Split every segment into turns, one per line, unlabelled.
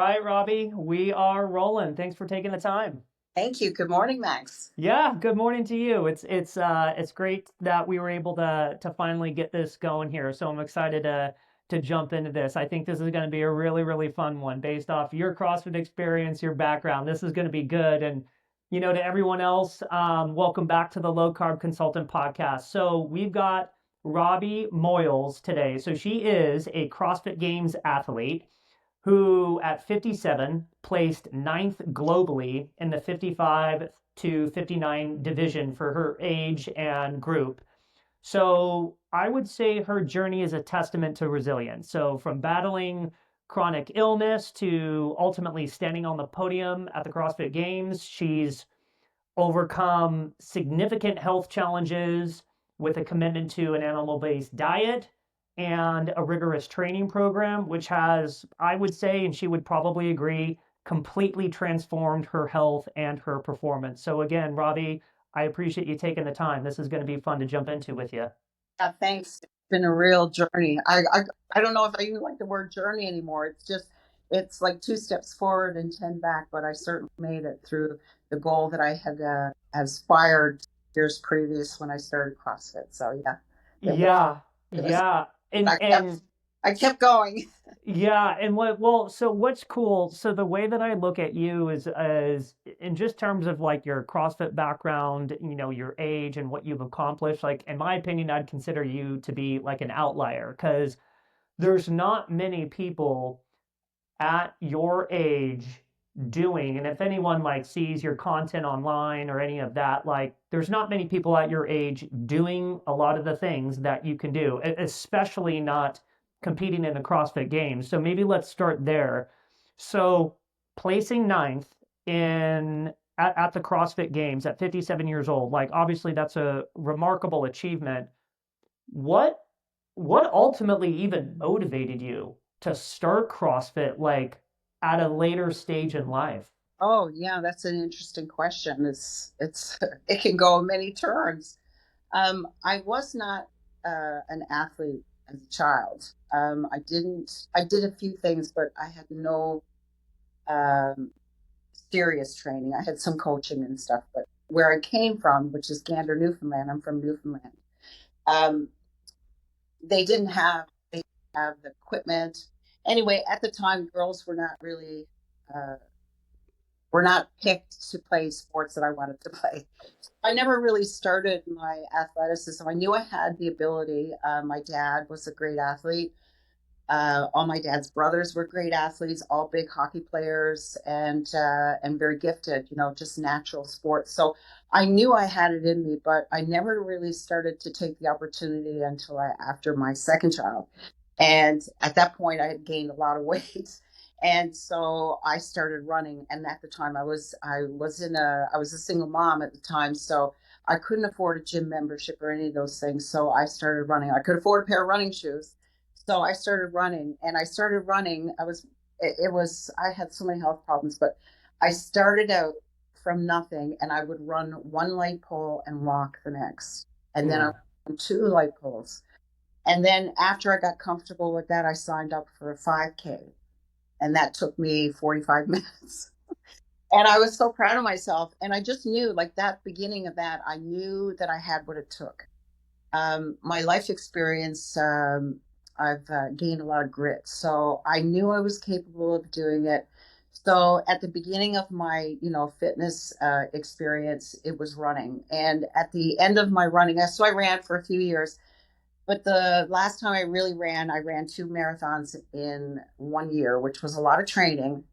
right, Robbie, we are rolling. Thanks for taking the time.
Thank you. Good morning, Max.
Yeah, good morning to you. It's great that we were able to finally get this going here. So I'm excited to jump into this. I think this is going to be a really fun one based off your CrossFit experience, your background. This is going to be good. And to everyone else, welcome back to the Low Carb Consultant podcast. So we've got Robbie Moyles today. So she is a CrossFit Games athlete who at 57 placed ninth globally in the 55 to 59 division for her age and group. So I would say her journey is a testament to resilience. So from battling chronic illness to ultimately standing on the podium at the CrossFit Games, she's overcome significant health challenges with a commitment to an animal-based diet and a rigorous training program, which has, I would say, and she would probably agree, completely transformed her health and her performance. So again, Robbie, I appreciate you taking the time. This is going to be fun to jump into with you.
Thanks. It's been a real journey. I don't know if I even like the word journey anymore. It's like two steps forward and 10 back, but I certainly made it through the goal that I had aspired years previous when I started CrossFit. So yeah, it was,
Yeah,
it was
yeah. And
I kept
and
I kept going.
Yeah, and so what's cool, so the way that I look at you is in just terms of like your CrossFit background, your age and what you've accomplished, like in my opinion, I'd consider you to be like an outlier because there's not many people at your age doing, and if anyone like sees your content online or any of that, like there's not many people at your age doing a lot of the things that you can do, especially not competing in the CrossFit Games. So maybe let's start there. So placing ninth at the CrossFit Games at 57 years old, like obviously that's a remarkable achievement. What what ultimately even motivated you to start CrossFit like at a later stage in life?
Oh yeah, that's an interesting question. It's it can go many turns. I was not an athlete as a child. I did a few things, but I had no um, serious training. I had some coaching and stuff, but where I came from, which is Gander, Newfoundland, I'm from Newfoundland. Um, they didn't have the equipment. Anyway, at the time, girls uh, were not picked to play sports that I wanted to play. I never really started my athleticism. I knew I had the ability. My dad was a great athlete. All my dad's brothers were great athletes, all big hockey players, and very gifted. Just natural sports. So I knew I had it in me, but I never really started to take the opportunity until after my second child. And at that point, I had gained a lot of weight. And so I started running. And at the time, I was a single mom at the time, so I couldn't afford a gym membership or any of those things. So I started running. I could afford a pair of running shoes, so I started running. And I started running. It was I had so many health problems, but I started out from nothing, and I would run one light pole and walk the next, and then I
Ooh.
run two light poles. And then after I got comfortable with that, I signed up for a 5K, and that took me 45 minutes. And I was so proud of myself. And I just knew, like that beginning of that, I knew that I had what it took. My life experience, I've gained a lot of grit. So I knew I was capable of doing it. So at the beginning of my, fitness experience, it was running. And at the end of my running, so I ran for a few years. But the last time I ran two marathons in 1 year, which was a lot of training.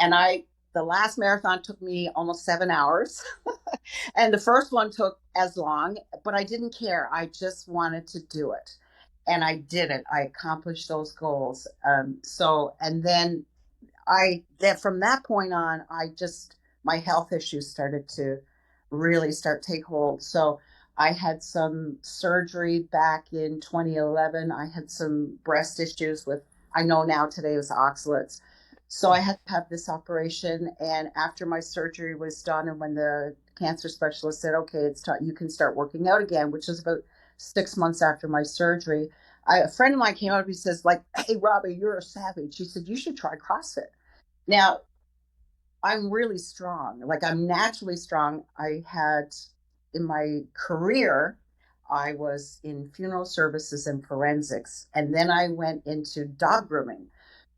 And the last marathon took me almost 7 hours. And the first one took as long, but I didn't care. I just wanted to do it. And I did it. I accomplished those goals. And then from that point on, my health issues started to really start take hold. So I had some surgery back in 2011. I had some breast issues I know now today it was oxalates. So I had to have this operation. And after my surgery was done, and when the cancer specialist said, okay, it's time, you can start working out again, which was about 6 months after my surgery, a friend of mine came up and he says, like, hey, Robbie, you're a savage. He said, you should try CrossFit. Now, I'm really strong. Like I'm naturally strong. I had in my career, I was in funeral services and forensics, and then I went into dog grooming.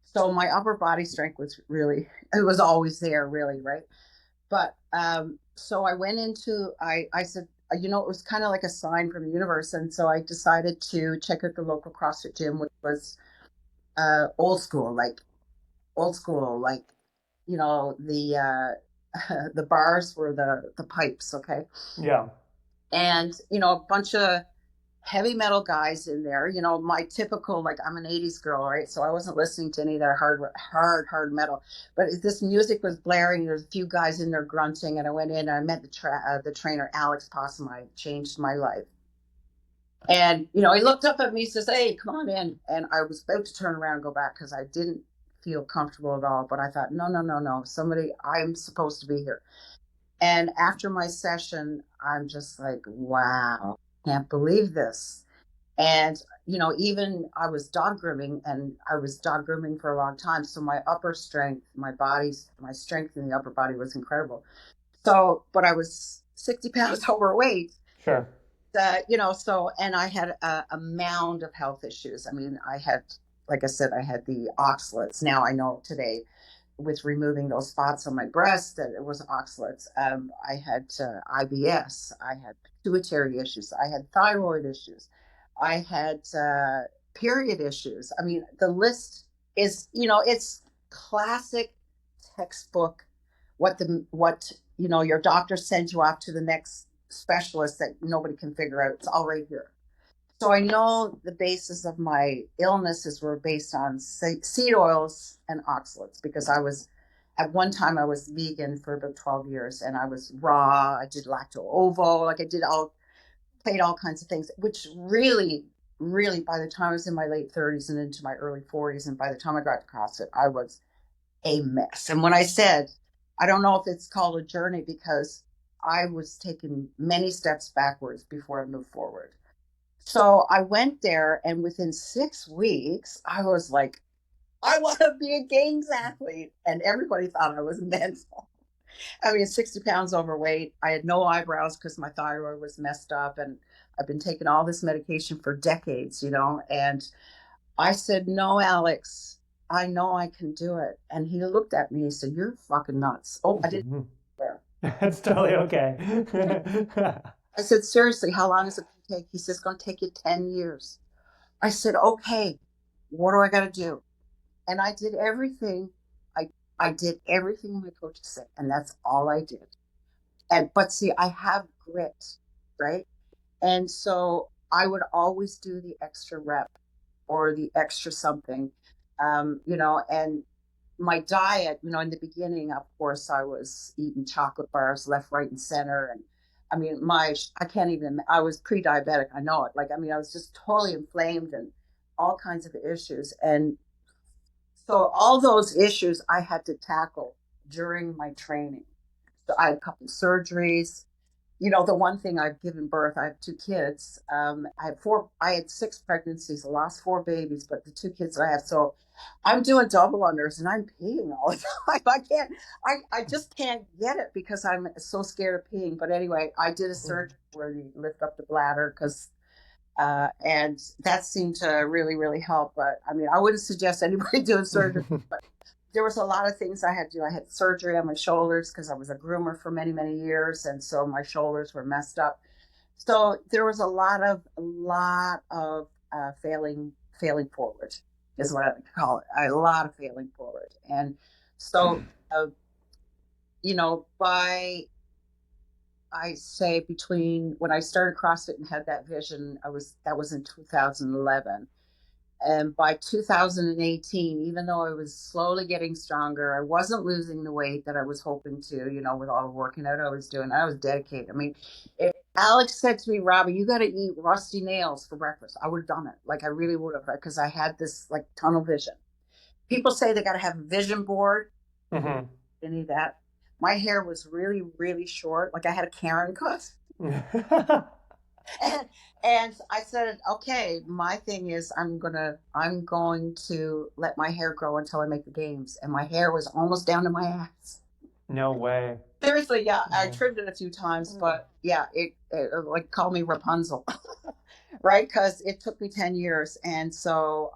So my upper body strength was really, it was always there, really, right? But so I went into, I said, it was kind of like a sign from the universe. And so I decided to check out the local CrossFit gym, which was old school, old school, like the the bars were the pipes, okay,
Yeah.
and a bunch of heavy metal guys in there. My typical, like, I'm an 80s girl, right? So I wasn't listening to any of that hard metal, but this music was blaring. There's a few guys in there grunting, and I went in and I met the trainer Alex Possum. I changed my life. And he looked up at me, says, "Hey, come on in." And I was about to turn around and go back because I didn't feel comfortable at all. But I thought, no, no, no, no. Somebody, I'm supposed to be here. And after my session, I'm just like, wow, can't believe this. And, even I was dog grooming, and I was dog grooming for a long time. So my upper strength, my strength in the upper body was incredible. So, but I was 60 pounds overweight.
Sure.
So, and I had a mound of health issues. I mean, like I said, I had the oxalates. Now I know today with removing those spots on my breast that it was oxalates. I had IBS. I had pituitary issues. I had thyroid issues. I had period issues. I mean, the list is, it's classic textbook. Your doctor sends you off to the next specialist that nobody can figure out. It's all right here. So I know the basis of my illnesses were based on seed oils and oxalates, because at one time I was vegan for about 12 years, and I was raw. I did lacto ovo, like played all kinds of things, which really, really, by the time I was in my late 30s and into my early 40s, and by the time I got to CrossFit, I was a mess. And when I said, I don't know if it's called a journey, because I was taking many steps backwards before I moved forward. So I went there, and within 6 weeks, I was like, I want to be a games athlete. And everybody thought I was mental. I mean, 60 pounds overweight. I had no eyebrows because my thyroid was messed up. And I've been taking all this medication for decades. And I said, no, Alex, I know I can do it. And he looked at me and he said, you're fucking nuts. Oh, I didn't swear.
That's totally okay.
I said, seriously, how long is it going to take? He says, it's going to take you 10 years. I said, okay, what do I got to do? And I did everything. I did everything my coach said, and that's all I did. But see, I have grit, right? And so I would always do the extra rep or the extra something, and my diet, in the beginning, of course, I was eating chocolate bars left, right, and center. And I mean, I can't even, I was pre diabetic. I know it. Like, I mean, I was just totally inflamed and all kinds of issues. And so all those issues I had to tackle during my training. So I had a couple of surgeries. The one thing, I've given birth, I have two kids. I had six pregnancies, I lost four babies, but the two kids that I have, so I'm doing double unders and I'm peeing all the time. I just can't get it because I'm so scared of peeing. But anyway, I did a surgery where you lift up the bladder and that seemed to really, really help. But I mean, I wouldn't suggest anybody doing surgery, but there was a lot of things I had to do. I had surgery on my shoulders because I was a groomer for many, many years. And so my shoulders were messed up. So there was a lot of failing forward is what I would call it. A lot of failing forward. And so, by, I say, between when I started CrossFit and had that vision, that was in 2011. And by 2018, even though I was slowly getting stronger, I wasn't losing the weight that I was hoping to, with all the working out I was doing. I was dedicated. I mean, if Alex said to me, Robbie, you got to eat rusty nails for breakfast, I would have done it. Like, I really would have, because I had this like tunnel vision. People say they got to have a vision board.
Mm-hmm.
Any of that. My hair was really, really short. Like, I had a Karen cut. and, and I said, okay, my thing is I'm going to let my hair grow until I make the games. And my hair was almost down to my ass.
No way.
Seriously, yeah, I
No.
trimmed it a few times, but yeah, it like called me Rapunzel, right? Because it took me 10 years. And so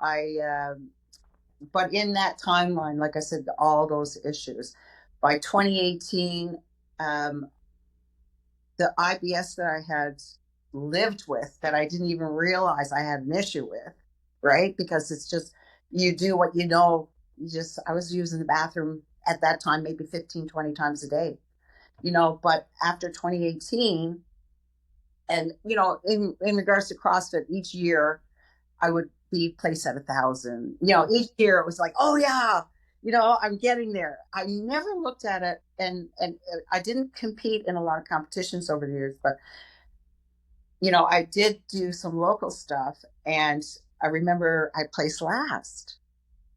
but in that timeline, like I said, all those issues. By 2018, um, the IBS that I had lived with that I didn't even realize I had an issue with, right? Because it's just, you do what you know. I was using the bathroom at that time, maybe 15, 20 times a day, but after 2018, and, in regards to CrossFit, each year I would be placed at 1,000. Each year it was like, oh yeah, I'm getting there. I never looked at it, and I didn't compete in a lot of competitions over the years, but I did do some local stuff, and I remember I placed last.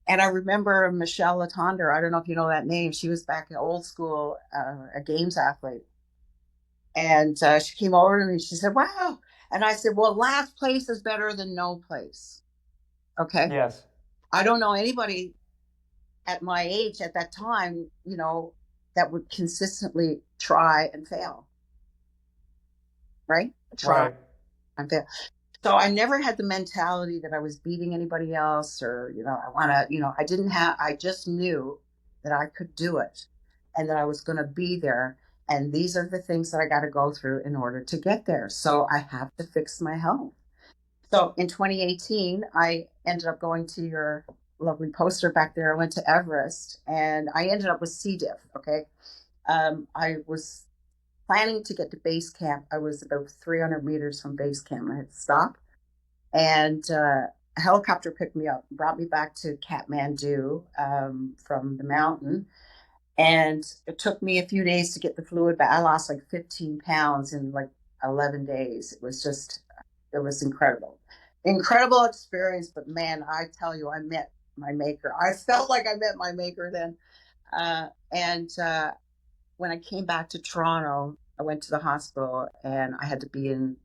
And I remember Michelle Latonder. I don't know if you know that name. She was back in old school, a games athlete. And she came over to me. She said, wow. And I said, well, last place is better than no place. Okay.
Yes.
I don't know anybody at my age at that time, that would consistently try and fail, right? Try
Right.
and fail. So I never had the mentality that I was beating anybody else, or, I want to, I just knew that I could do it and that I was going to be there. And these are the things that I got to go through in order to get there. So I have to fix my health. So in 2018, I ended up going to your lovely poster back there. I went to Everest, and I ended up with C. diff. Okay. I was planning to get to base camp. I was about 300 meters from base camp. I had to stop, and a helicopter picked me up, brought me back to Kathmandu, from the mountain. And it took me a few days to get the fluid back. I lost like 15 pounds in like 11 days. It was incredible. Incredible experience. But man, I tell you, I met my maker. I felt like I met my maker then. And when I came back to Toronto, I went to the hospital, and I had to be in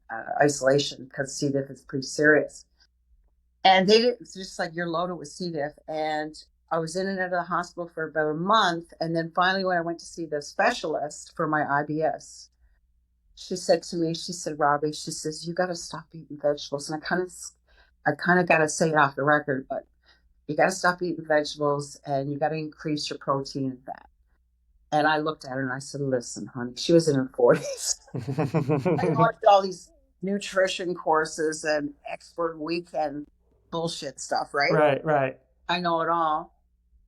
isolation because C. diff is pretty serious. And they did, it's just like, you're loaded with C. diff. And I was in and out of the hospital for about a month. And then finally, when I went to see the specialist for my IBS, she said to me, she said, Robbie, she says, you got to stop eating vegetables. And I kind of got to say it off the record, but you got to stop eating vegetables, and you got to increase your protein and fat. And I looked at her and I said, listen, honey, she was in her 40s. I watched all these nutrition courses and expert weekend bullshit stuff, right?
Right, right.
I know it all.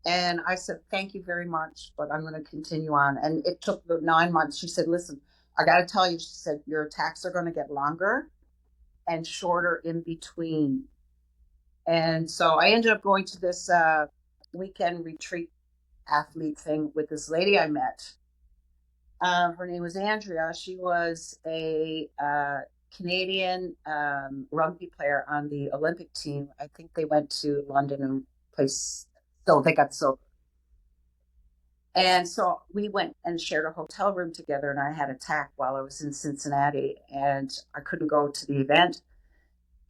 And I said, thank you very much, but I'm going to continue on. And it took about 9 months. She said, listen, I got to tell you, she said, your attacks are going to get longer and shorter in between. And so I ended up going to this weekend retreat athlete thing with this lady I met. Her name was Andrea. She was a Canadian rugby player on the Olympic team. I think they went to London and placed, so they got silver. And so we went and shared a hotel room together, and I had an attack while I was in Cincinnati, and I couldn't go to the event.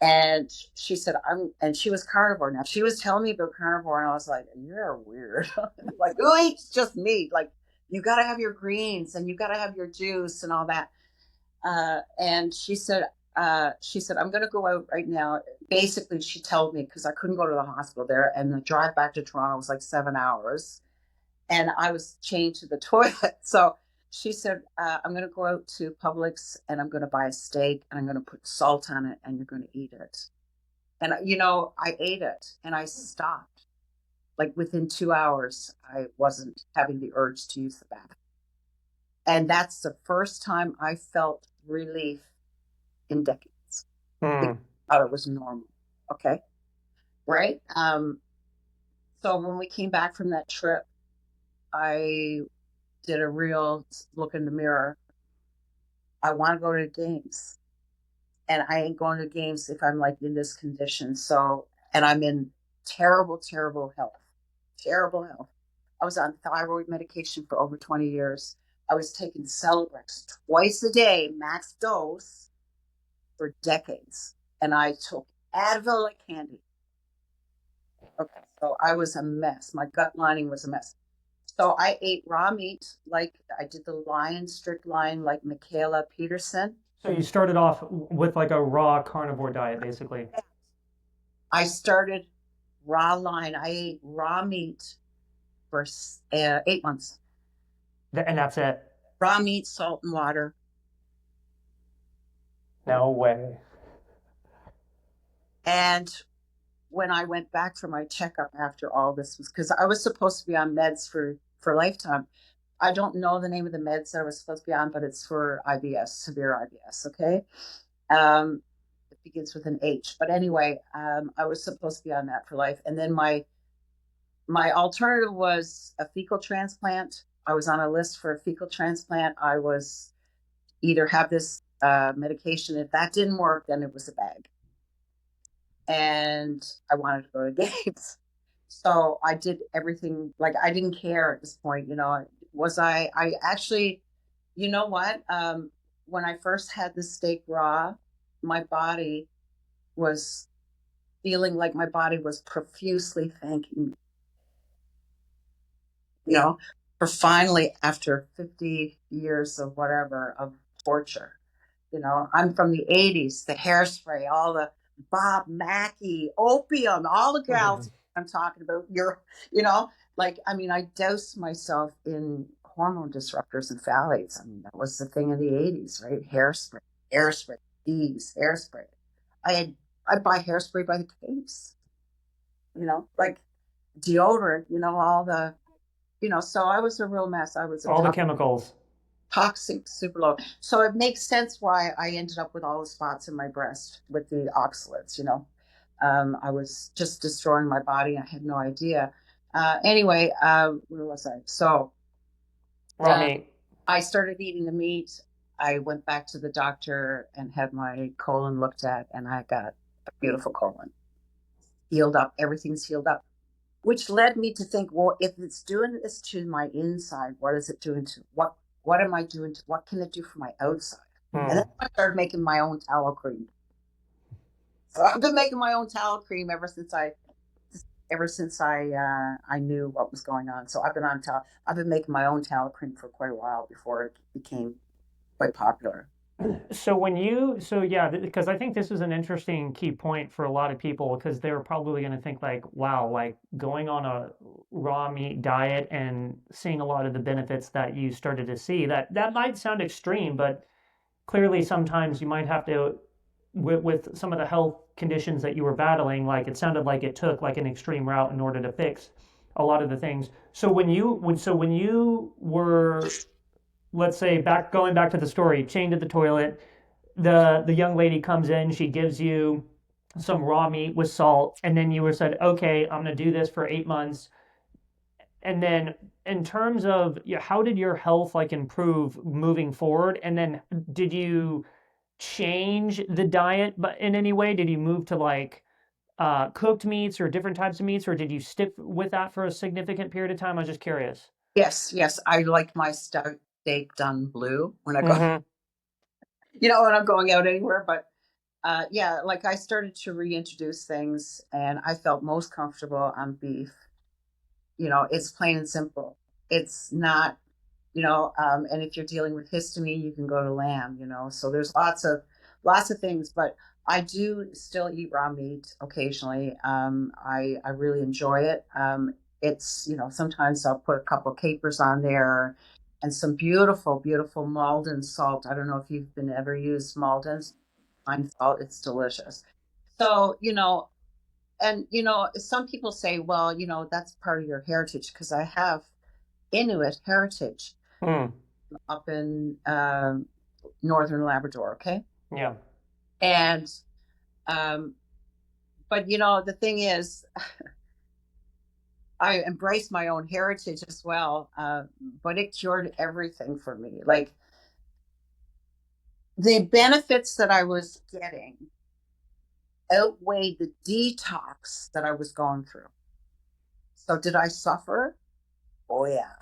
And she said, and she was carnivore. Now, she was telling me about carnivore, and I was like, you're weird. Like, who eats just meat? Like, you got to have your greens, and you got to have your juice and all that. And she said, I'm going to go out right now. Basically, she told me, because I couldn't go to the hospital there, and the drive back to Toronto was like 7 hours, and I was chained to the toilet. So she said, I'm going to go out to Publix, and I'm going to buy a steak, and I'm going to put salt on it, and you're going to eat it. And, I ate it, and I stopped. Like within 2 hours, I wasn't having the urge to use the bathroom. And that's the first time I felt relief in decades. I
Hmm.
thought it was normal. Okay. Right. So when we came back from that trip, I did a real look in the mirror. I want to go to the games, and I ain't going to the games if I'm like in this condition. So, and I'm in terrible, terrible health, terrible health. I was on thyroid medication for over 20 years. I was taking Celebrex twice a day, max dose. for decades, and I took Advil like candy. Okay, so I was a mess. My gut lining was a mess. So I ate raw meat, like I did the lion, strict line, like Michaela Peterson.
So you started off with like a raw carnivore diet, basically.
I started raw line. I ate raw meat for 8 months.
And that's it.
Raw meat, salt, and water.
No way.
And when I went back for my checkup after all this was because I was supposed to be on meds for lifetime. I don't know the name of the meds I was supposed to be on, but it's for IBS, severe IBS. Okay. It begins with an H. But anyway, I was supposed to be on that for life. And then my alternative was a fecal transplant. I was on a list for a fecal transplant. I was either have this medication. If that didn't work, then it was a bag. And I wanted to go to games. So I did everything. Like I didn't care at this point, I actually, you know what? When I first had the steak raw, my body was feeling like my body was profusely thanking me, you know, for finally, after 50 years of whatever, of torture. I'm from the 80s, the hairspray, all the Bob Mackie, opium, all the gals I'm talking about. I doused myself in hormone disruptors and phthalates. I mean, that was the thing in the 80s, right? Hairspray, bees, hairspray. I'd buy hairspray by the case, like deodorant, all the, so I was a real mess. I was a
All the chemicals.
toxic super low. So it makes sense why I ended up with all the spots in my breast with the oxalates. I was just destroying my body. I had no idea. Anyway, where was I? So
Raw meat.
I started eating the meat. I went back to the doctor and had my colon looked at, and I got a beautiful colon. Healed up. Everything's healed up. Which led me to think, well, if it's doing this to my inside, what is it doing to what am I doing to what can it do for my outside? And then I started making my own tallow cream. So I've been making my own tallow cream ever since I knew what was going on. So I've been making my own tallow cream for quite a while before it became quite popular.
Yeah, because I think this is an interesting key point for a lot of people because they're probably going to think like, wow, like going on a raw meat diet and seeing a lot of the benefits that you started to see, that might sound extreme, but clearly sometimes you might have to, with some of the health conditions that you were battling, like it sounded like it took like an extreme route in order to fix a lot of the things. So when you were, let's say, going back to the story, chained at the toilet, the young lady comes in, she gives you some raw meat with salt, and then you were said, okay, I'm gonna do this for 8 months. And then in terms of how did your health like improve moving forward? And then did you change the diet but in any way? Did you move to like cooked meats or different types of meats, or did you stick with that for a significant period of time? I was just curious.
Yes, I like my steak done blue when I go,
Mm-hmm.
when I'm going out anywhere. But yeah, like I started to reintroduce things, and I felt most comfortable on beef. It's plain and simple. It's not, and if you're dealing with histamine, you can go to lamb. So there's lots of things, but I do still eat raw meat occasionally. I really enjoy it. It's, sometimes I'll put a couple of capers on there and some beautiful, beautiful Malden salt. I don't know if you've been ever used Malden's fine salt. It's delicious. So, and some people say, well, that's part of your heritage because I have Inuit heritage
Mm.
up in northern Labrador. Okay.
Yeah.
And but the thing is, I embrace my own heritage as well, but it cured everything for me. Like the benefits that I was getting outweighed the detox that I was going through. So did I suffer? Oh yeah,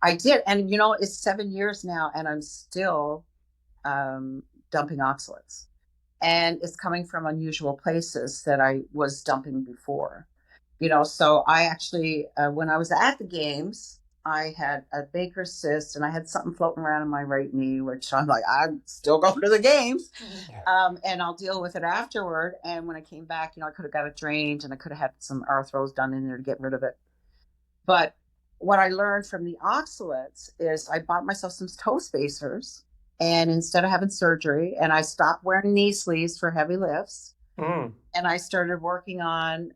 I did. And it's 7 years now, and I'm still dumping oxalates. And it's coming from unusual places that I was dumping before. So I actually, when I was at the games, I had a Baker's cyst and I had something floating around in my right knee, which I'm like, I'm still going to the games, and I'll deal with it afterward. And when I came back, I could have got it drained and I could have had some arthros done in there to get rid of it. But what I learned from the oxalates is I bought myself some toe spacers, and instead of having surgery, and I stopped wearing knee sleeves for heavy lifts, and I started working on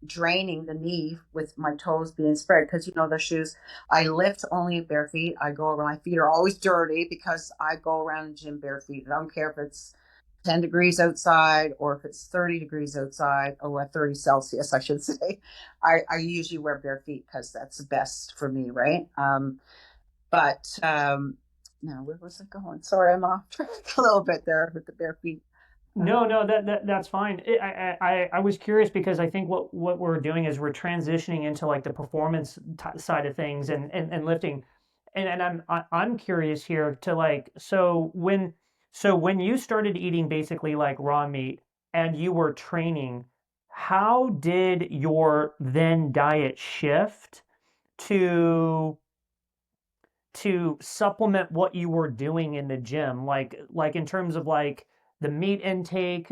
draining the knee with my toes being spread, because the shoes, I lift only in bare feet. I go around, my feet are always dirty because I go around the gym bare feet. I don't care if it's 10 degrees outside or if it's 30 degrees outside, or 30 Celsius, I should say. I usually wear bare feet because that's the best for me, right? But now, where was I going? Sorry, I'm off track a little bit there with the bare feet.
No, that's fine. I was curious because I think what we're doing is we're transitioning into like the performance side of things and lifting, and I'm curious here to like when you started eating basically like raw meat and you were training, how did your then diet shift to supplement what you were doing in the gym, like in terms of like the meat intake,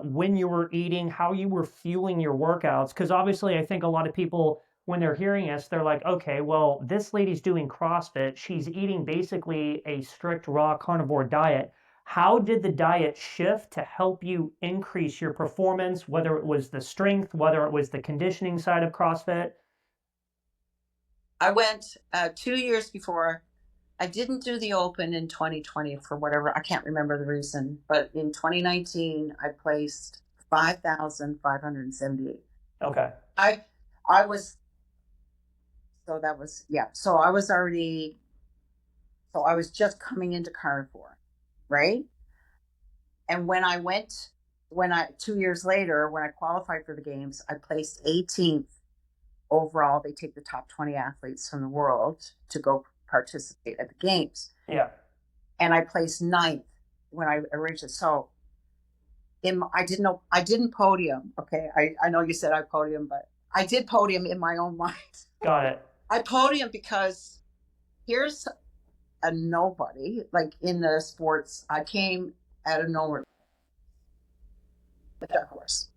when you were eating, how you were fueling your workouts? Because obviously I think a lot of people, when they're hearing us, they're like, okay, well, this lady's doing CrossFit, she's eating basically a strict raw carnivore diet. How did the diet shift to help you increase your performance, whether it was the strength, whether it was the conditioning side of CrossFit?
I went 2 years before. I didn't do the Open in 2020 for whatever, I can't remember the reason, but in 2019, I placed 5,578.
Okay.
I was, so that was, yeah. So I was already, so I was just coming into Carnivore, right? And when I, 2 years later, when I qualified for the games, I placed 18th overall. They take the top 20 athletes from the world to go participate at the games.
Yeah.
And I placed ninth when I originally. So I didn't podium. Okay. I know you said I podium, but I did podium in my own mind.
Got it.
I podium because here's a nobody, like in the sports. I came out of nowhere, the dark horse,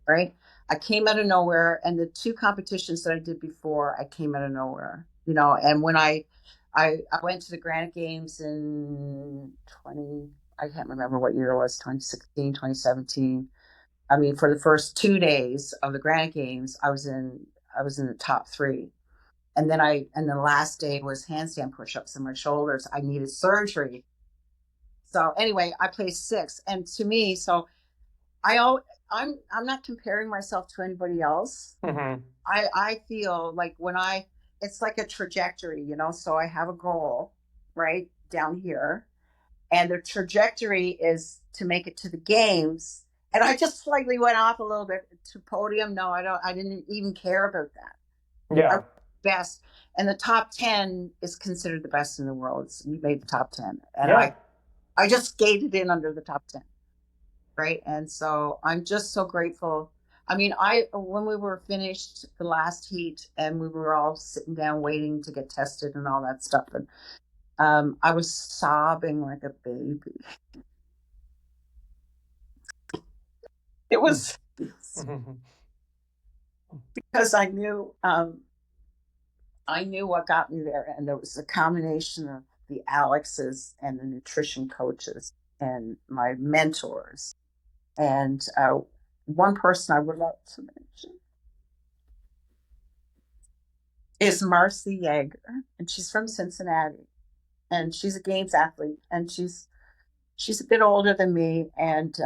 right? I came out of nowhere, and the two competitions that I did before, I came out of nowhere, And when I went to the Granite Games in 20, I can't remember what year it was, 2016, 2017. I mean, for the first 2 days of the Granite Games, I was in the top three. And then the last day was handstand push-ups in my shoulders. I needed surgery. So anyway, I placed sixth. And to me, so I'm not comparing myself to anybody else.
Mm-hmm.
I feel like it's like a trajectory, so I have a goal right down here, and the trajectory is to make it to the games. And I just slightly went off a little bit to podium. No, I didn't even care about that.
Yeah.
Best. And the top 10 is considered the best in the world. You made the top 10. And
Yeah.
I just skated in under the top 10. Right. And so I'm just so grateful. I mean, when we were finished the last heat and we were all sitting down waiting to get tested and all that stuff, and I was sobbing like a baby. It was because I knew what got me there, and it was a combination of the Alexes and the nutrition coaches and my mentors. And one person I would love to mention is Marcy Yeager, and she's from Cincinnati, and she's a games athlete, and she's a bit older than me, and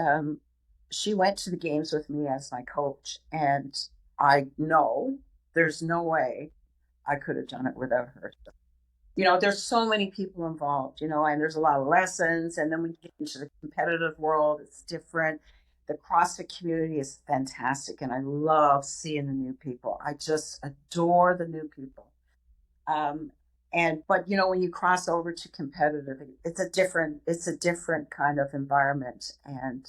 she went to the games with me as my coach, and I know there's no way I could have done it without her. There's so many people involved, and there's a lot of lessons, and then we get into the competitive world, it's different. The CrossFit community is fantastic, and I love seeing the new people. I just adore the new people. But when you cross over to competitive, it's a different kind of environment. And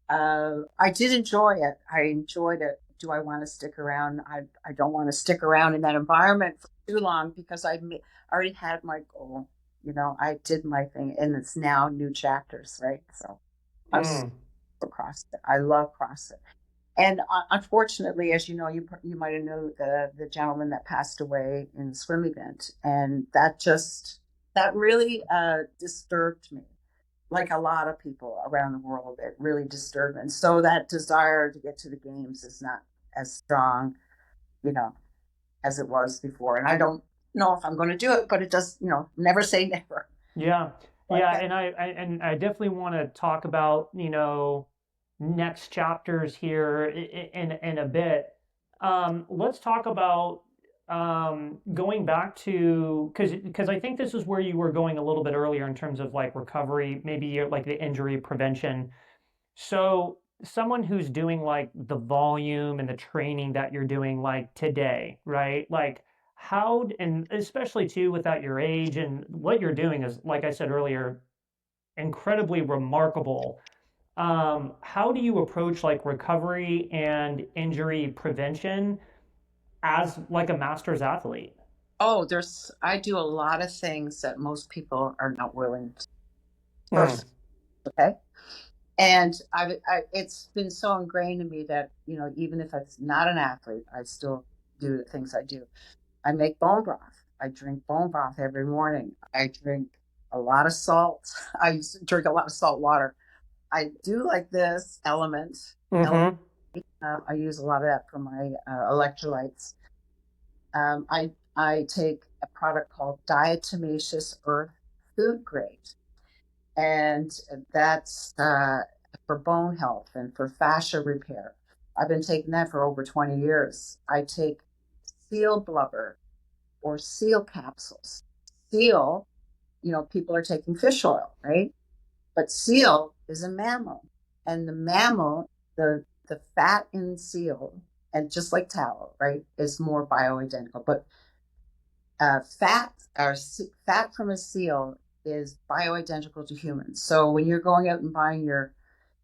I did enjoy it. I enjoyed it. Do I want to stick around? I don't want to stick around in that environment for too long because I already had my goal. I did my thing, and it's now new chapters, right? So I'm
Mm.
for CrossFit. I love CrossFit. And unfortunately, as you know, you might have known the gentleman that passed away in the swim event, and that really disturbed me. Like a lot of people around the world, it really disturbed me. And so that desire to get to the games is not as strong, you know, as it was before. And I don't know if I'm going to do it, but it does, never say never.
Yeah.
But
Yeah, and I definitely want to talk about, next chapters here in a bit. Let's talk about going back to because I think this is where you were going a little bit earlier in terms of like recovery, maybe like the injury prevention. So someone who's doing like the volume and the training that you're doing like today, right? Like and especially too without your age and what you're doing is, like I said earlier, incredibly remarkable. How do you approach like recovery and injury prevention as like a master's athlete?
I do a lot of things that most people are not willing to.
Mm.
First, okay. And it's been so ingrained in me that, even if I'm not an athlete, I still do the things I do. I make bone broth. I drink bone broth every morning. I drink a lot of salt. I used to drink a lot of salt water. I do like this element.
Mm-hmm.
I use a lot of that for my electrolytes. I take a product called Diatomaceous Earth Food Grade, and that's for bone health and for fascia repair. I've been taking that for over 20 years. I take seal blubber or seal capsules. Seal, people are taking fish oil, right? But seal is a mammal, and the mammal, the fat in seal, and just like tallow, right, is more bioidentical. But fat from a seal is bioidentical to humans. So when you're going out and buying your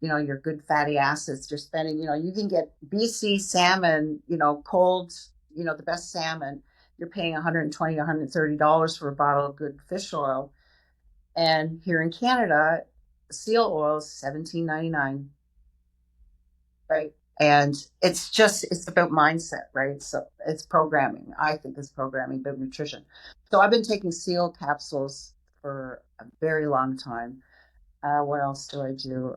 good fatty acids, you're spending, you can get BC salmon, cold, the best salmon. You're paying $120, $130 for a bottle of good fish oil. And here in Canada, seal oil is $17.99, right? And it's about mindset, right? So it's programming. I think it's programming, but nutrition. So I've been taking seal capsules for a very long time. What else do I do?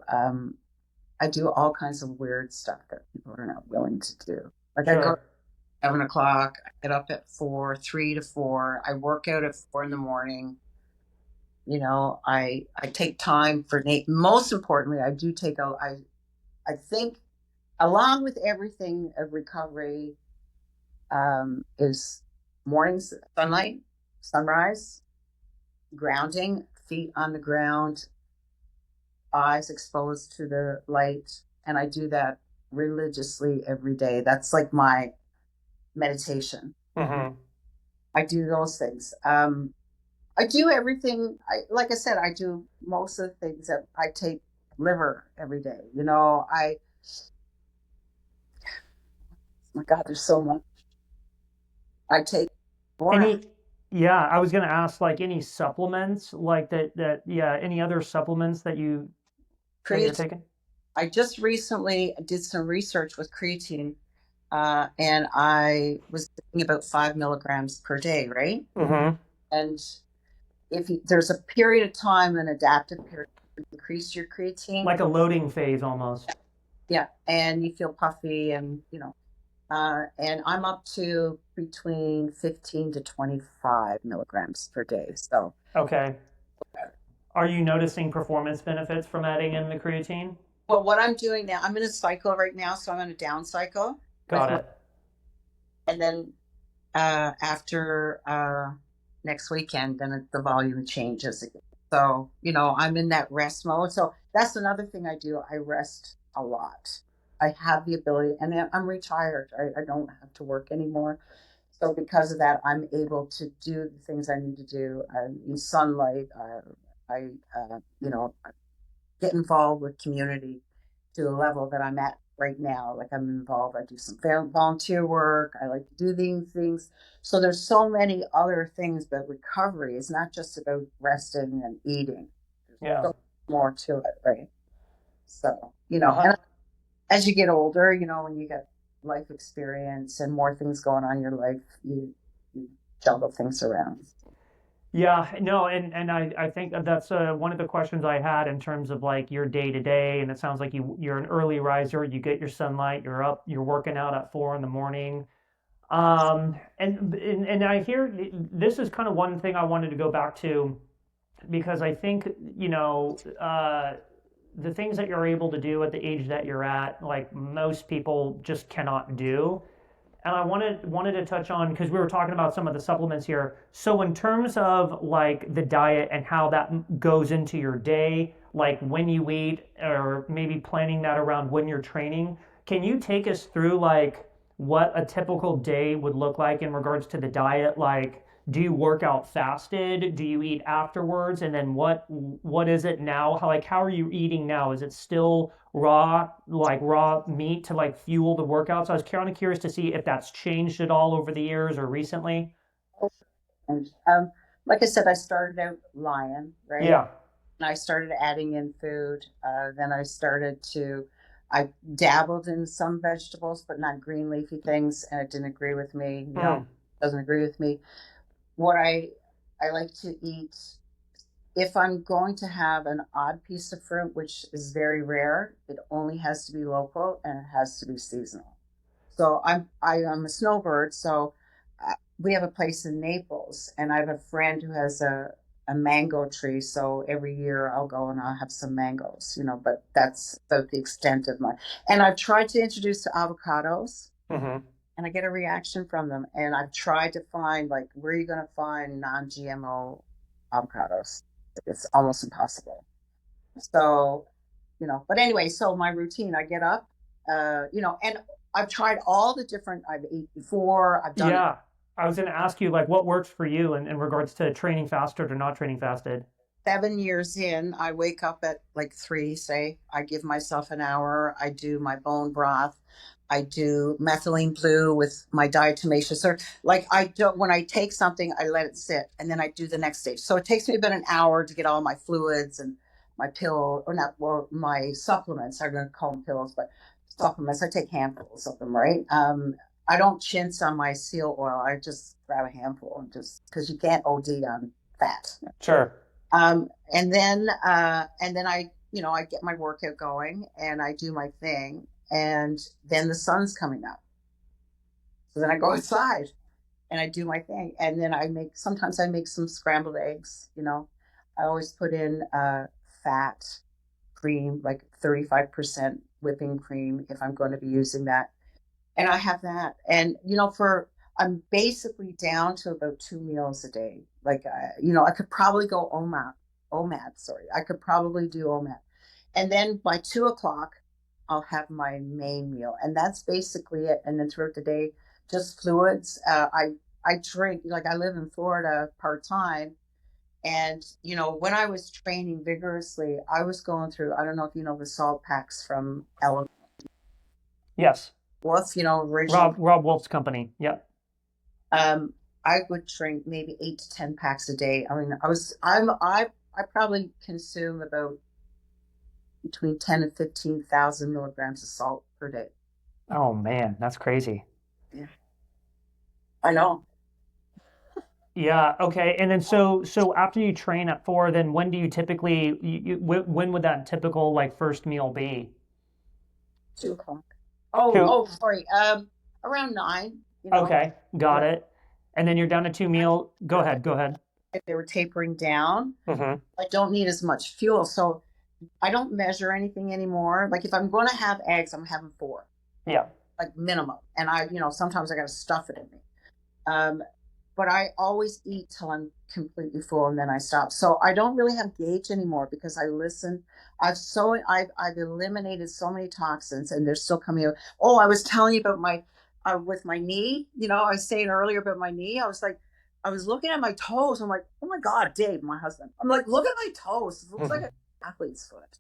I do all kinds of weird stuff that people are not willing to do. Like I go
Sure.
at 7 o'clock, I get up at 4, 3 to 4. I work out at 4 in the morning. I take time for most importantly, I think along with everything of recovery, is morning sunlight, sunrise, grounding, feet on the ground, eyes exposed to the light. And I do that religiously every day. That's like my meditation.
Mm-hmm.
I do those things. I do everything. Like I said, I do most of the things that I take liver every day. My God, there's so much. I take borax,
Any, yeah, I was gonna ask like any supplements like yeah, any other supplements that you're
creatine.
taking?
I just recently did some research with creatine, and I was thinking about 5 milligrams per day, right?
Mm-hmm.
And there's a period of time, an adaptive period, to increase your creatine,
Like a loading phase almost.
yeah, and you feel puffy, and and I'm up to between 15 to 25 milligrams per day. So,
Okay. Are you noticing performance benefits from adding in the creatine?
well, what I'm doing now, I'm in a cycle right now, so I'm in a down cycle with
Got it.
and then after next weekend, then the volume changes again. So, I'm in that rest mode. So that's another thing I do. I rest a lot. I have the ability, and I'm retired. I don't have to work anymore. So because of that, I'm able to do the things I need to do in sunlight. I get involved with community to the level that I'm at right now. Like I'm involved. I do some volunteer work. I like to do these things. So there's so many other things, but recovery is not just about resting and eating. There's
Yeah.
so much more to it, right? So,
Uh-huh.
and as you get older, when you get life experience and more things going on in your life, you juggle things around.
Yeah, no, and I think that's one of the questions I had in terms of like your day to day, and it sounds like you're an early riser. You get your sunlight. You're up. You're working out at 4 in the morning. And I hear this is kind of one thing I wanted to go back to because I think the things that you're able to do at the age that you're at, like most people just cannot do. And I wanted to touch on because we were talking about some of the supplements here. So in terms of like the diet and how that goes into your day, like when you eat or maybe planning that around when you're training, can you take us through like what a typical day would look like in regards to the diet? Like, do you work out fasted? Do you eat afterwards? And then what is it now? How are you eating now? Is it still raw meat to like fuel the workouts? I was kind of curious to see if that's changed at all over the years or recently.
And like I said, I started out lion, right?
Yeah.
And I started adding in food. Then I dabbled in some vegetables, but not green leafy things, and it didn't agree with me.
Hmm.
Doesn't agree with me. What I like to eat, if I'm going to have an odd piece of fruit, which is very rare, it only has to be local and it has to be seasonal. So I'm a snowbird. So we have a place in Naples, and I have a friend who has a mango tree. So every year I'll go and I'll have some mangoes. But that's the extent of my. And I've tried to introduce to avocados,
Hmm.
and I get a reaction from them. And I've tried to find like where are you going to find non-GMO avocados? It's almost impossible. So, but anyway, so my routine, I get up, and I've tried all the different, I've eaten before, I've done it
Yeah. I was going to ask you like what works for you in regards to training fasted or not training fasted.
7 years in. I wake up at like 3, say, I give myself an hour, I do my bone broth, I do methylene blue with my diatomaceous. Or like I don't, when I take something, I let it sit and then I do the next stage. So it takes me about an hour to get all my fluids and my pill, or not, or my supplements. I'm going to call them pills, but supplements. I take handfuls of them, right? I don't chintz on my seal oil. I just grab a handful and just because you can't OD on fat.
Sure.
And then I get my workout going and I do my thing, and then the sun's coming up. So then I go outside and I do my thing, and then sometimes I make some scrambled eggs. I always put in fat cream, like 35% whipping cream, if I'm going to be using that, and I have that. And I'm basically down to about 2 meals a day. Like I could probably go OMAD. Sorry, I could probably do OMAD, and then by 2 o'clock, I'll have my main meal, and that's basically it. And then throughout the day, just fluids. I drink, like I live in Florida part time, and when I was training vigorously, I was going through. I don't know if you know the salt packs from Ellen
Yes.
Wolf, original.
Rob Wolf's company. Yep.
I would drink maybe 8 to 10 packs a day. I mean, I probably consume about between 10 and 15,000 milligrams of salt per day.
Oh man, that's crazy.
Yeah, I know.
Yeah, okay. And then so after you train at 4, then when do you typically when would that typical like first meal be?
2 o'clock. Oh,
Two.
oh, sorry. Around 9.
Okay, got
Yeah.
it. And then you're down to 2 meal. Go ahead, go ahead.
If they were tapering down,
Hmm.
I don't need as much fuel, so I don't measure anything anymore. Like if I'm going to have eggs, I'm having 4,
Yeah.
like minimum. And sometimes I got to stuff it in me. Um, but I always eat till I'm completely full and then I stop. So I don't really have gauge anymore because I listen. I've eliminated so many toxins and they're still coming out. Oh, I was telling you about with my knee. I was saying earlier about my knee. I was like, I was looking at my toes. I'm like, oh my God, Dave, my husband. I'm like, look at my toes. It looks like an athlete's foot.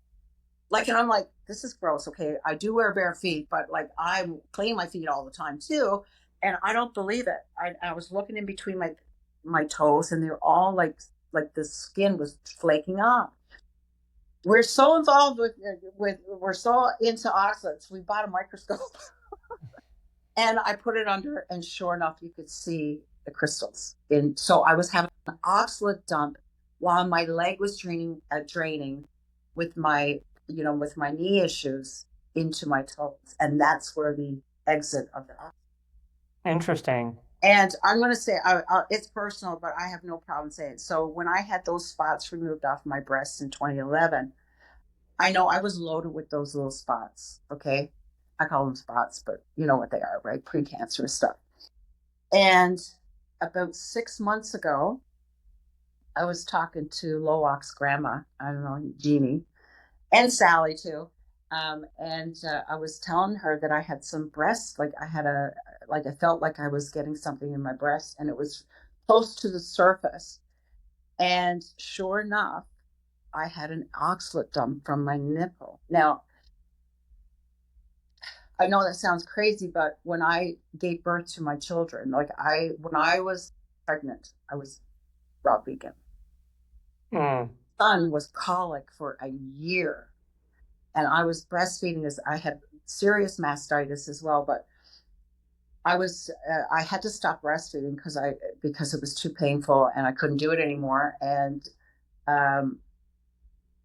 Like, and I'm like, this is gross. Okay, I do wear bare feet, but like I clean my feet all the time too, and I don't believe it. I was looking in between my toes, and they're all like the skin was flaking off. We're so involved with we're so into oxalates. We bought a microscope and I put it under, and sure enough, you could see the crystals. And so I was having an oxalate dump while my leg was draining with with my knee issues into my toes, and that's where the exit of the oxalate.
Interesting.
And I'm going to say it's personal, but I have no problem saying it. So when I had those spots removed off my breast in 2011, I know I was loaded with those little spots. Okay. I call them spots, but you know what they are, right? Precancerous stuff. And about 6 months ago, I was talking to Loak's grandma, I don't know, Jeannie, and Sally too. And I was telling her that I had some breasts, like I felt like I was getting something in my breast, and it was close to the surface. And sure enough, I had an oxalate dump from my nipple. Now, I know that sounds crazy, but when I gave birth to my children, when I was pregnant, I was raw vegan.
Mm.
Son was colic for a year, and I was breastfeeding as I had serious mastitis as well, but I had to stop breastfeeding because it was too painful and I couldn't do it anymore. And um,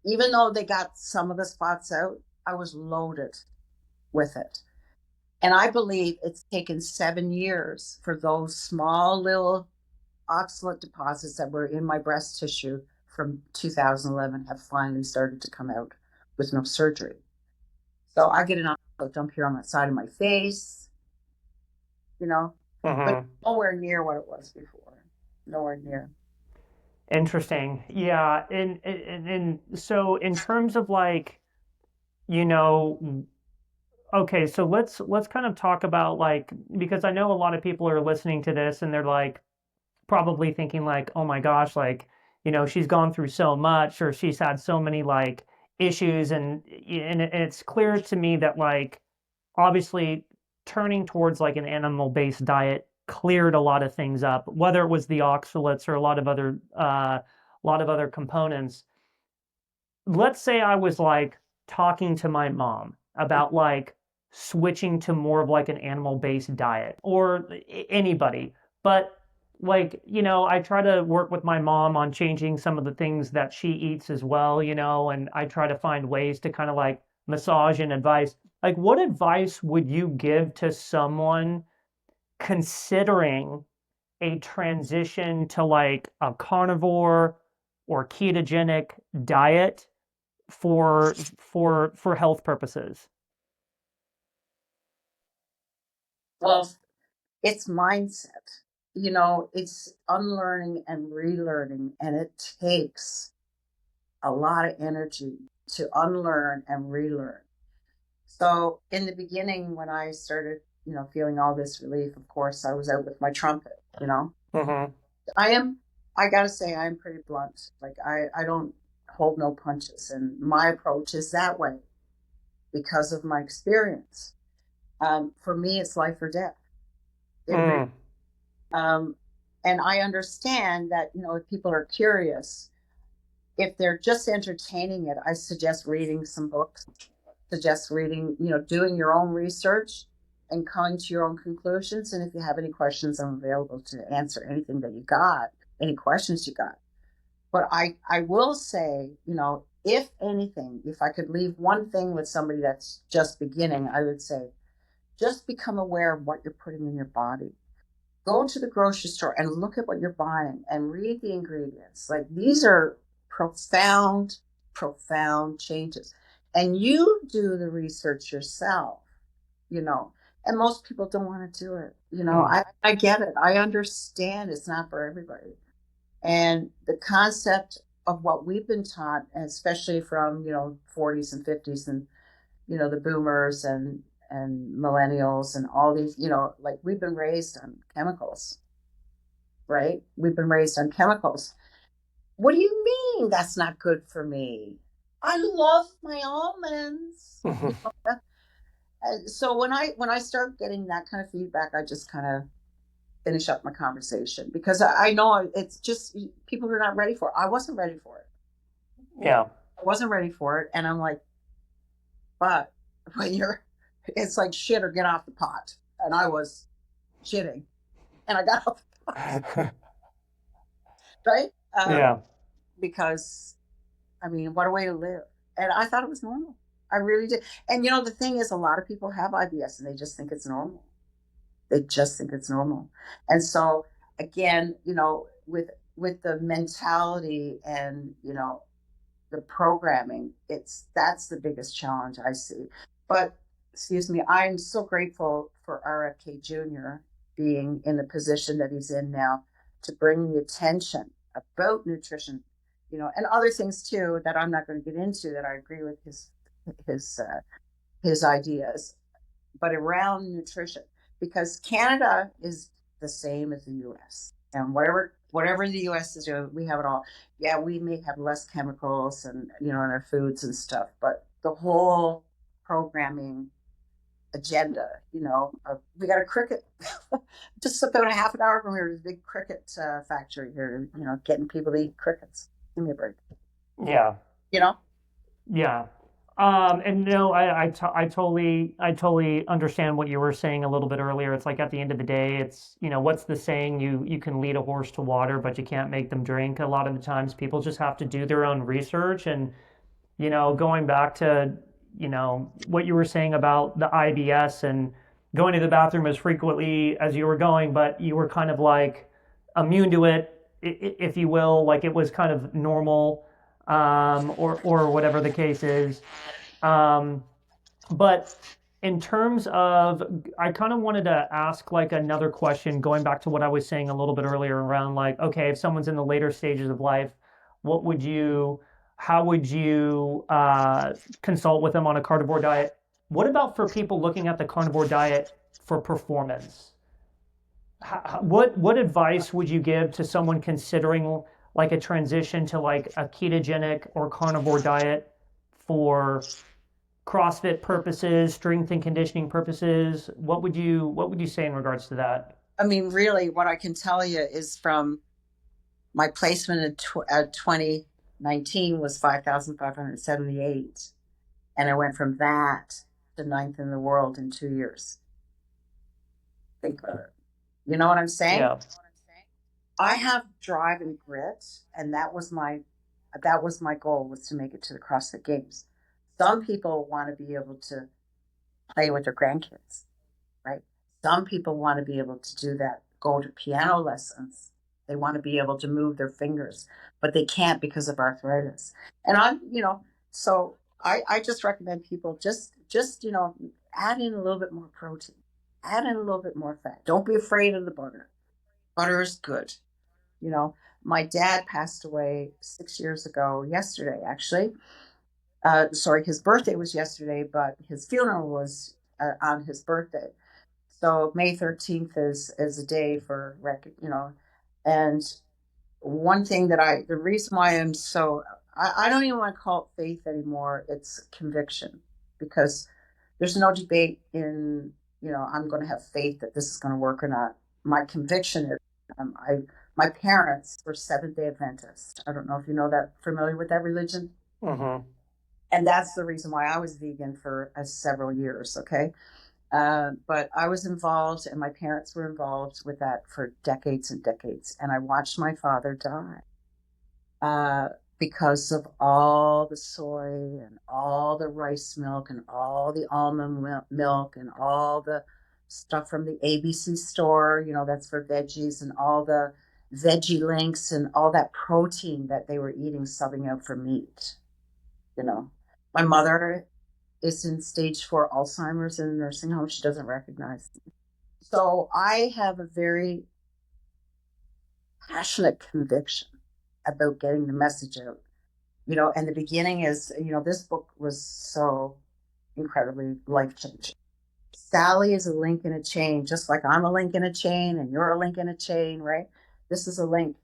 even though they got some of the spots out, I was loaded with it. And I believe it's taken 7 years for those small little oxalate deposits that were in my breast tissue from 2011 have finally started to come out with no surgery. So I get an oxalate dump here on the side of my face, but
Hmm.
nowhere near what it was before. Nowhere near.
Interesting. Yeah. And so in terms of like, you know, okay, so let's kind of talk about like, because I know a lot of people are listening to this and they're like probably thinking like, oh my gosh, like, she's gone through so much or she's had so many like issues, and it's clear to me that like obviously turning towards like an animal-based diet cleared a lot of things up, whether it was the oxalates or a lot of other components. Let's say I was like talking to my mom about like switching to more of like an animal-based diet, or anybody, but like, I try to work with my mom on changing some of the things that she eats as well, and I try to find ways to kind of like massage and advice. Like, what advice would you give to someone considering a transition to like a carnivore or ketogenic diet for health purposes?
Well, it's mindset. It's unlearning and relearning, and it takes a lot of energy to unlearn and relearn. So in the beginning, when I started, feeling all this relief, of course, I was out with my trumpet.
Mm-hmm.
I am, I gotta say, I'm pretty blunt. Like I don't hold no punches, and my approach is that way because of my experience. For me, it's life or death. It really,
Mm.
um, and I understand that, if people are curious, if they're just entertaining it, I suggest reading some books, suggest reading, doing your own research and coming to your own conclusions. And if you have any questions, I'm available to answer anything that you got, any questions you got. But I will say, if anything, if I could leave one thing with somebody that's just beginning, I would say just become aware of what you're putting in your body. Go to the grocery store and look at what you're buying and read the ingredients. Like, these are profound, profound changes. And you do the research yourself, you know. And most people don't want to do it.
Mm.
I get it. I understand it's not for everybody. And the concept of what we've been taught, especially from, 40s and 50s and, the boomers and millennials and all these, like we've been raised on chemicals, right? We've been raised on chemicals. What do you mean that's not good for me? I love my almonds. And so when I start getting that kind of feedback, I just kind of finish up my conversation because I know it's just people are not ready for it. I wasn't ready for it.
Yeah.
I wasn't ready for it. And I'm like, but when it's like shit or get off the pot. And I was shitting and I got off the pot, right?
Yeah.
Because, I mean, what a way to live. And I thought it was normal. I really did. And the thing is, a lot of people have IBS and they just think it's normal. They just think it's normal. And so again, with the mentality and the programming, that's the biggest challenge I see. But excuse me, I'm so grateful for RFK Jr. being in the position that he's in now to bring the attention about nutrition, and other things too that I'm not going to get into that I agree with his his ideas, but around nutrition, because Canada is the same as the US. And whatever the US is doing, we have it all. Yeah, we may have less chemicals and in our foods and stuff, but the whole programming agenda, we got a cricket just about a half an hour from here. There's a big cricket factory here, getting people to eat crickets. Give me a break.
Yeah.
You know?
Yeah. And no, I totally understand what you were saying a little bit earlier. It's like at the end of the day, it's, what's the saying? You can lead a horse to water, but you can't make them drink. A lot of the times people just have to do their own research. And, going back to, what you were saying about the IBS and going to the bathroom as frequently as you were going, but you were kind of like immune to it, if you will, like it was kind of normal, or whatever the case is. Um, but in terms of, I kind of wanted to ask like another question, going back to what I was saying a little bit earlier around like, okay, if someone's in the later stages of life, what would you, how would you consult with them on a carnivore diet? What about for people looking at the carnivore diet for performance? What advice would you give to someone considering like a transition to like a ketogenic or carnivore diet for CrossFit purposes, strength and conditioning purposes? What would you say in regards to that?
I mean, really, what I can tell you is from my placement in 2019 was 5,578. And I went from that to ninth in the world in 2 years. Think about it. You know what I'm saying?
Yeah.
I have drive and grit, and that was my goal, was to make it to the CrossFit Games. Some people want to be able to play with their grandkids, right? Some people want to be able to do that, go to piano lessons. They want to be able to move their fingers, but they can't because of arthritis. And so I just recommend people just add in a little bit more protein, add in a little bit more fat. Don't be afraid of the butter. Butter is good. My dad passed away 6 years ago, yesterday, actually. Sorry, his birthday was yesterday, but his funeral was on his birthday. So May 13th is a day for and one thing the reason why I don't even want to call it faith anymore. It's conviction, because there's no debate I'm going to have faith that this is going to work or not. My conviction is, my parents were Seventh-day Adventists. I don't know if you know that, familiar with that religion.
Mm-hmm.
And that's the reason why I was vegan for several years. Okay. But I was involved, and my parents were involved with that for decades and decades. And I watched my father die because of all the soy and all the rice milk and all the almond milk and all the stuff from the ABC store, that's for veggies, and all the veggie links and all that protein that they were eating, subbing out for meat. My mother is in stage 4 Alzheimer's in a nursing home. She doesn't recognize me. So I have a very passionate conviction about getting the message out. And the beginning is, this book was so incredibly life-changing. Sally is a link in a chain, just like I'm a link in a chain and you're a link in a chain, right? This is a link.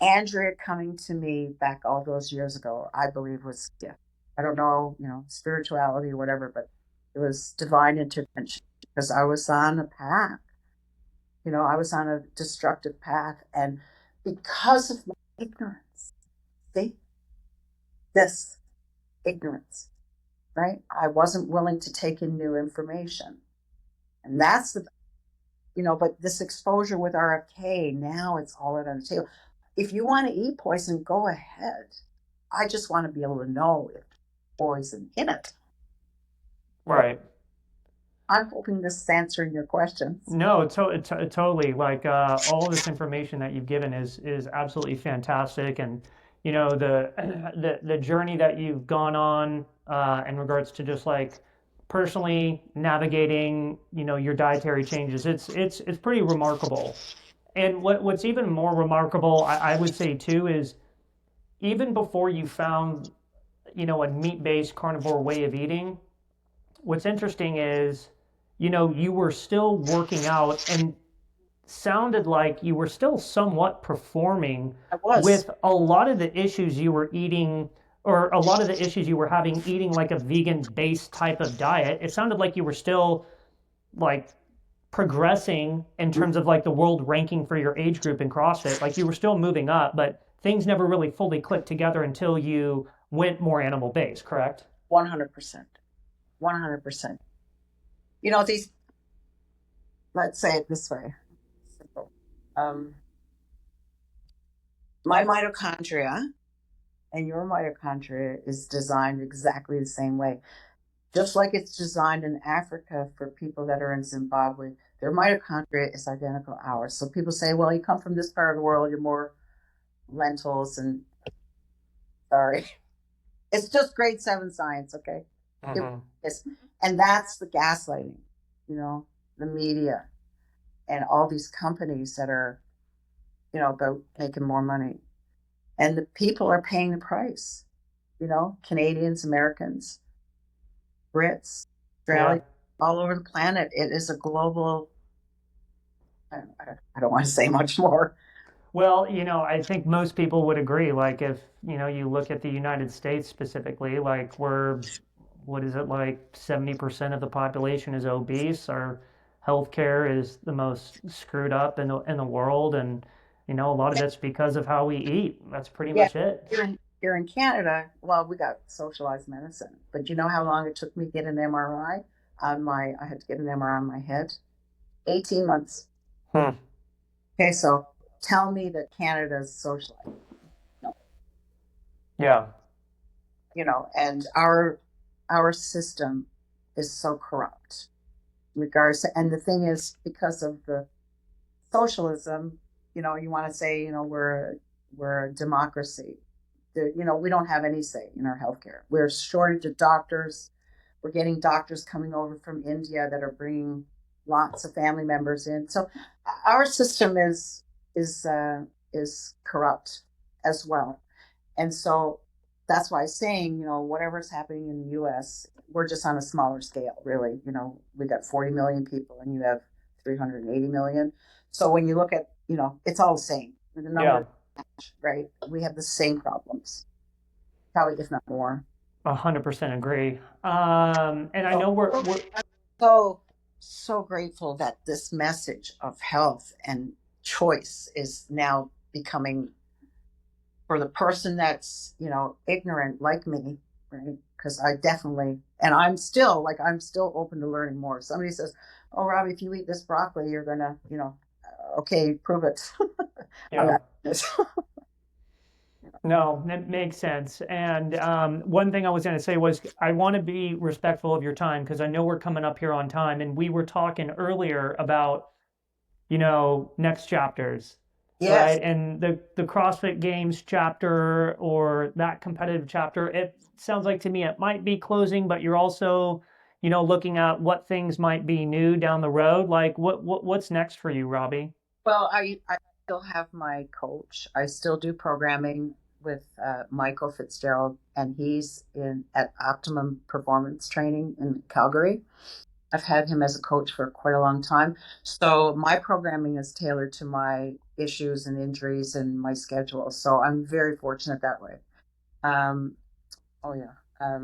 Andrea coming to me back all those years ago, I believe was, yeah, I don't know, spirituality or whatever, but it was divine intervention because I was on a path, I was on a destructive path. And because of my ignorance, see, this ignorance, right? I wasn't willing to take in new information. And that's but this exposure with RFK, now it's all out on the table. If you want to eat poison, go ahead. I just want to be able to know if poison in it.
Right.
I'm hoping this is answering your questions.
No, totally. Like all this information that you've given is absolutely fantastic, and the the journey that you've gone on in regards to just like personally navigating your dietary changes. It's pretty remarkable. And what's even more remarkable, I would say too, is even before you found a meat-based carnivore way of eating, what's interesting is you were still working out and sounded like you were still somewhat performing
I was.
with a lot of the issues you were eating, or a lot of the issues you were having eating like a vegan based type of diet. It sounded like you were still like progressing in terms of like the world ranking for your age group in CrossFit. Like you were still moving up, but things never really fully clicked together until you went more animal based, correct?
100%. 100%. These, let's say it this way. Simple. My mitochondria and your mitochondria is designed exactly the same way. Just like it's designed in Africa for people that are in Zimbabwe, their mitochondria is identical to ours. So people say, well, you come from this part of the world, you're more lentils and sorry. It's just grade 7 science, okay?
Mm-hmm.
And that's the gaslighting, the media and all these companies that are, about making more money. And the people are paying the price, Canadians, Americans, Brits,
Yeah.
Australia, all over the planet. It is a global, I don't want to say much more.
Well, I think most people would agree. Like, if, you look at the United States specifically, like, what is it, like 70% of the population is obese. Our healthcare is the most screwed up in the world. And, a lot of it's because of how we eat. That's pretty
Yeah,
much it.
here in Canada, well, we got socialized medicine. But you know how long it took me to get an MRI I had to get an MRI on my head? 18 months.
Hmm.
Okay, so tell me that Canada's socialized. No,
Yeah.
and our system is so corrupt in regards to, and the thing is, because of the socialism, you want to say, we're a democracy. We don't have any say in our healthcare. We're shortage of doctors. We're getting doctors coming over from India that are bringing lots of family members in. So our system is is corrupt as well. And so that's why I'm saying, whatever's happening in the US, we're just on a smaller scale, really. We got 40 million people and you have 380 million. So when you look at, it's all the same. The
Yeah.
number, right? We have the same problems, probably if not more.
100% agree. And I
So
know we're
so so grateful that this message of health and choice is now becoming for the person that's ignorant like me, right? Because I definitely, and I'm still open to learning more. Somebody says, oh, Robbie, if you eat this broccoli, you're gonna, okay, prove it. I'm
yeah.
not this.
No, that makes sense. And one thing I was going to say was I want to be respectful of your time because I know we're coming up here on time, and we were talking earlier about next chapters,
Yes.
right? And the CrossFit Games chapter or that competitive chapter, it sounds like to me it might be closing, but you're also looking at what things might be new down the road. Like what's next for you, Robbie?
Well, I still have my coach. I still do programming with Michael Fitzgerald, and he's in at Optimum Performance Training in Calgary. I've had him as a coach for quite a long time. So my programming is tailored to my issues and injuries and my schedule. So I'm very fortunate that way. Um, oh yeah.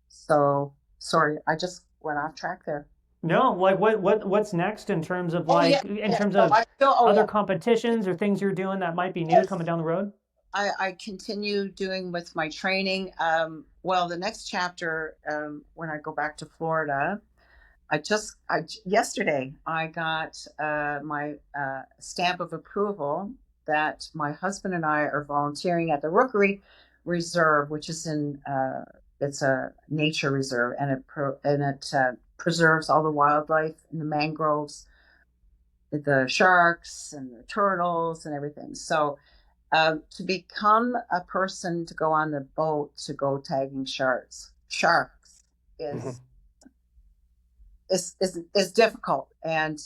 So sorry, I just went off track there.
No, like what's next in terms of
Oh yeah,
in
yeah.
terms
So
of
I still. Oh
other
yeah.
competitions or things you're doing that might be new coming
Yes.
down the road?
I continue doing with my training. Well, the next chapter, when I go back to Florida, yesterday I got my stamp of approval that my husband and I are volunteering at the Rookery Reserve, which is in it's a nature reserve, and it preserves all the wildlife in the mangroves, the sharks and the turtles and everything. So to become a person to go on the boat to go tagging sharks
Mhm.
is is difficult, and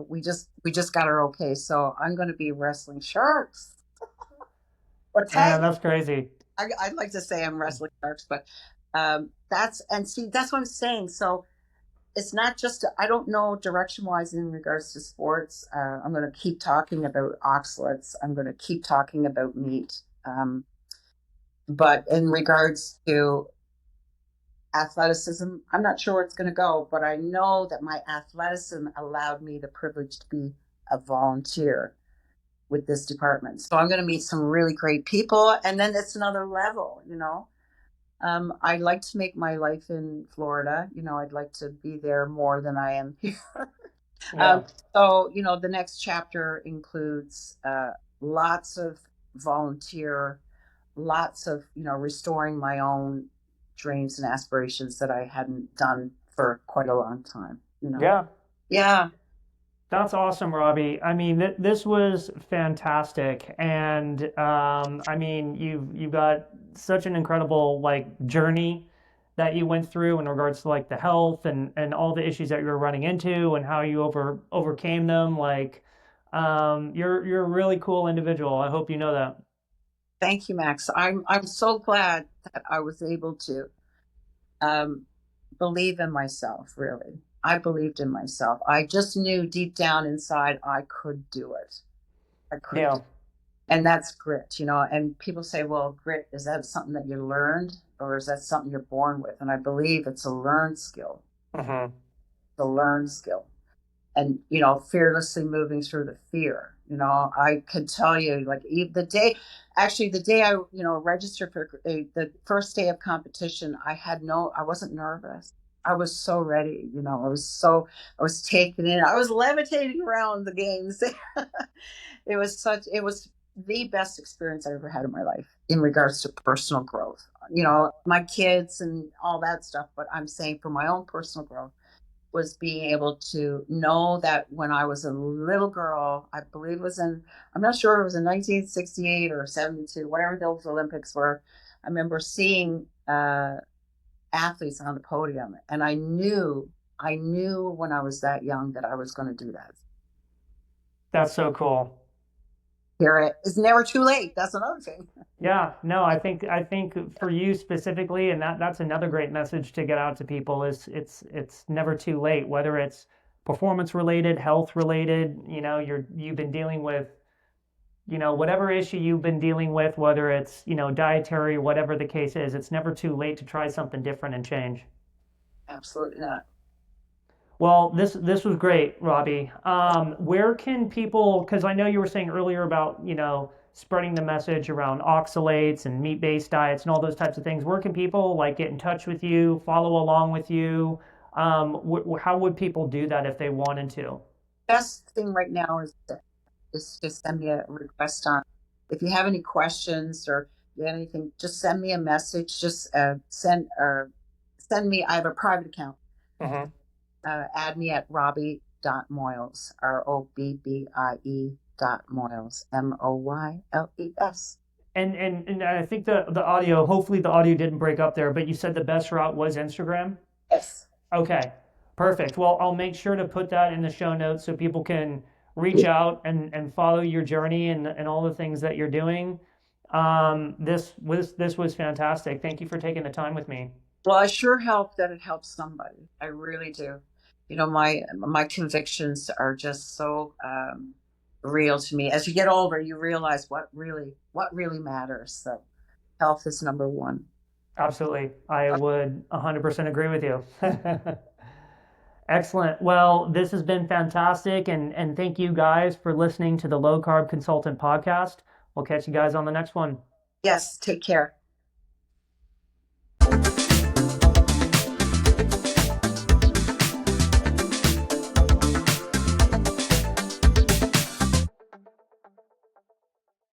we just got our okay. So I'm going to be wrestling sharks or
Man,
tagging.
that's crazy.
I'd like to say I'm wrestling sharks, but that's and see that's what I'm saying. So it's not just I don't know direction wise in regards to sports. I'm going to keep talking about oxalates. I'm going to keep talking about meat. But in regards to athleticism, I'm not sure where it's going to go, but I know that my athleticism allowed me the privilege to be a volunteer with this department. So I'm going to meet some really great people, and then it's another level, you know. I'd like to make my life in Florida. You know, I'd like to be there more than I am here.
Yeah.
um, so, you know, the next chapter includes lots of volunteer, lots of, you know, restoring my own dreams and aspirations that I hadn't done for quite a long time, you know?
Yeah.
Yeah.
That's awesome, Robbie. I mean, this was fantastic, and I mean, you've got such an incredible like journey that you went through in regards to like the health and all the issues that you were running into and how you overcame them. Like, you're a really cool individual. I hope you know that.
Thank you, Max. I'm so glad that I was able to um, believe in myself, really. I believed in myself. I just knew deep down inside I could do it. I could
Yeah.
do. And that's grit, you know. And people say, well, grit, is that something that you learned or is that something you're born with? And I believe it's a learned skill,
Hmm.
the learned skill. And, you know, fearlessly moving through the fear. You know, I could tell you, like, the day I, you know, registered for the first day of competition, I wasn't nervous. I was so ready, you know, I was taken in, I was levitating around the games. It was the best experience I ever had in my life in regards to personal growth. You know, my kids and all that stuff, but I'm saying for my own personal growth was being able to know that when I was a little girl, I believe it was I'm not sure it was in 1968 or 72, whatever those Olympics were. I remember seeing athletes on the podium, and I knew when I was that young that I was going to do that.
That's so cool.
Here it is never too late. That's another thing.
Yeah, no, I think for you specifically, and that's another great message to get out to people is it's never too late, whether it's performance related, health related, you've been dealing with, whatever issue you've been dealing with, whether it's, dietary, whatever the case is, it's never too late to try something different and change.
Absolutely not.
Well, this was great, Robbie. Where can people? Because I know you were saying earlier about spreading the message around oxalates and meat-based diets and all those types of things. Where can people like get in touch with you, follow along with you? How would people do that if they wanted to?
Best thing right now is just send me a request on. If you have any questions or you have anything, just send me a message. Just send me. I have a private account.
Hmm.
Add me at Robbie.Moyles, ROBBIE.Moyles, MOYLES.
And I think the audio, hopefully the audio didn't break up there, but you said the best route was Instagram.
Yes.
Okay, perfect. Well, I'll make sure to put that in the show notes so people can reach out and follow your journey and all the things that you're doing. This was fantastic. Thank you for taking the time with me.
Well, I sure hope that it helps somebody. I really do. You know, my convictions are just so real to me. As you get older, you realize what really matters. So health is number one.
Absolutely. I would 100% agree with you. Excellent. Well, this has been fantastic. And thank you guys for listening to the Low Carb Consultant podcast. We'll catch you guys on the next one.
Yes, take care.